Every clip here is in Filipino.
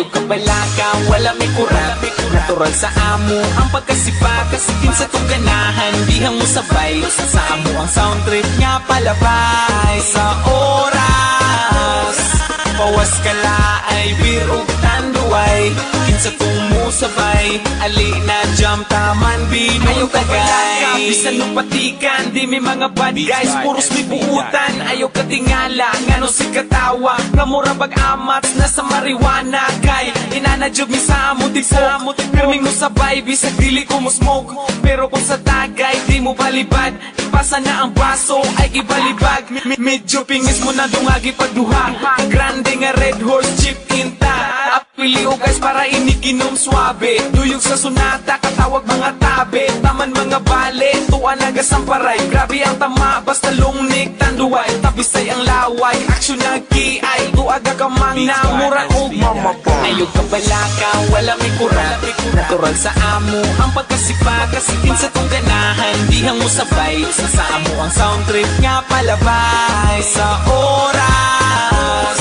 Ayog ka balaka, wala may kurat. Natural sa amo ang pagkasipa, kasikin sa tong ganahan, dihang mo sabay. Sa amo ang sound trip nga palabay. Sa oras pawas ka laay, birog tanduay, kinsa tong mo sabay. Ali na jam taman binong tagay. Bisan nung patikan, di may mga bad guys, puros may buutan. Ayaw ka tingala, ngano si katawa, nga mura bag-amats na sa marijuana. Kay inanadyob mi sa amo tipo, pirming mo sabay, bisag dili ko mo smoke. Pero kung sa tagay, di mo balibad, ipasa na ang baso, ay ibalibag. Medyo pingis mo na dungagi pagduha, grande nga red horse jeep kinta. Apili o guys para iniginom swabe, duyog sa sunata, katawag mga tabe. Taman mga bale, tuwa nagasamparay, grabe ang tama, basta lungnik tanduay. Tabisay ang laway, aksyon nag-kiay, tuaga ka mang namura o mamapa. Ayog ka balaka, wala may kurat. Natural sa amo ang pagkasipa, kasikin sa tong ganahan, dihang mo sabay. Sa amo ang sound trip nga palabay. Sa oras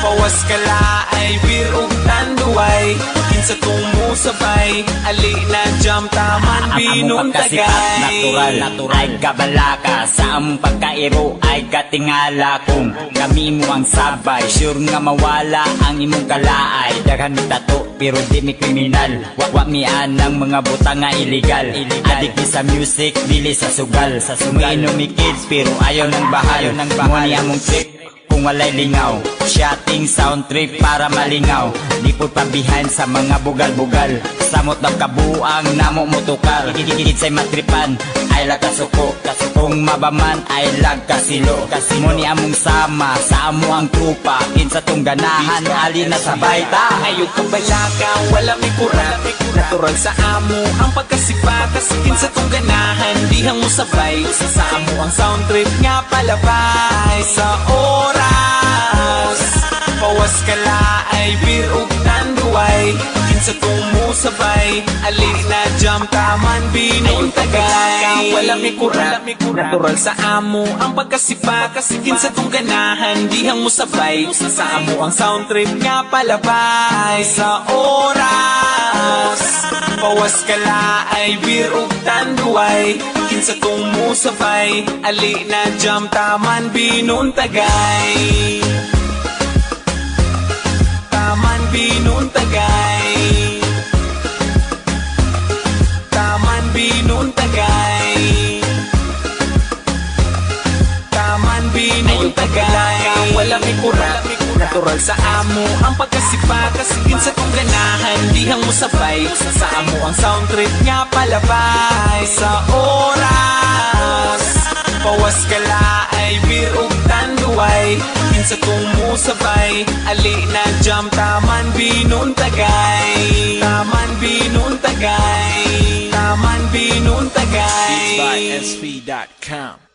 pawas ka laay, birog tanduay, kinsa tong mo sabay. Ali na jam taman binong tagay. Natural ay kabalaka, sa among pagkairo ay katingala. Kung kami mo ang sabay, sure nga mawala ang imong kalaay. Daghan mi tato pero di mi kriminal, wa mi anang mga butang nga illegal. Adik mi sa music, dili sa sugal. Umiinom mi kids pero ayaw ng bahal. Mo ni among trip kung walay lingaw, shotting sound trip para malingaw. Lipod pa behind sa mga bugal-bugal, samot daw kabuang namo motukar. Kidsay matripan, ay lag kasuko. Kung mabaman ay lag kasilo. Mo ni among sama, sa amo ang trupa, kinsa tong ganahan, ali na sabay ta. Ayog ka balaka, wala may kurat. Natural sa amo ang pagkasipa, kasikin sa tong ganahan, dihang mo sabay. Sa amo ang sound trip nga palabay. Sa oras pawas ka laay, birog tanduay, kinsa tong mo sabay. Ali na jam taman binong tagay. Wala may kurat. Natural sa amo ang pagkasipa, kasikin sa tong ganahan, dihang mo sabay. Sa amo ang sound trip nga palabay. Sa oras pawas ka laay, birog tanduay, kinsa tong mo sabay. Ali na jam taman binong tagay. Taman binong tagay. Taman binong tagay. Taman binong tagay. Wala may kurat. Natural sa amo ang pagkasipa, kasikin sa tong ganahan, dihang mo sabay. Sa amo ang sound trip nga palabay. Sa oras pawas ka laay, birog tanduay, kinsa tong mo sabay. Ali na jam taman binong tagay. Taman binong tagay. Taman binong tagay. Beats by SP.com.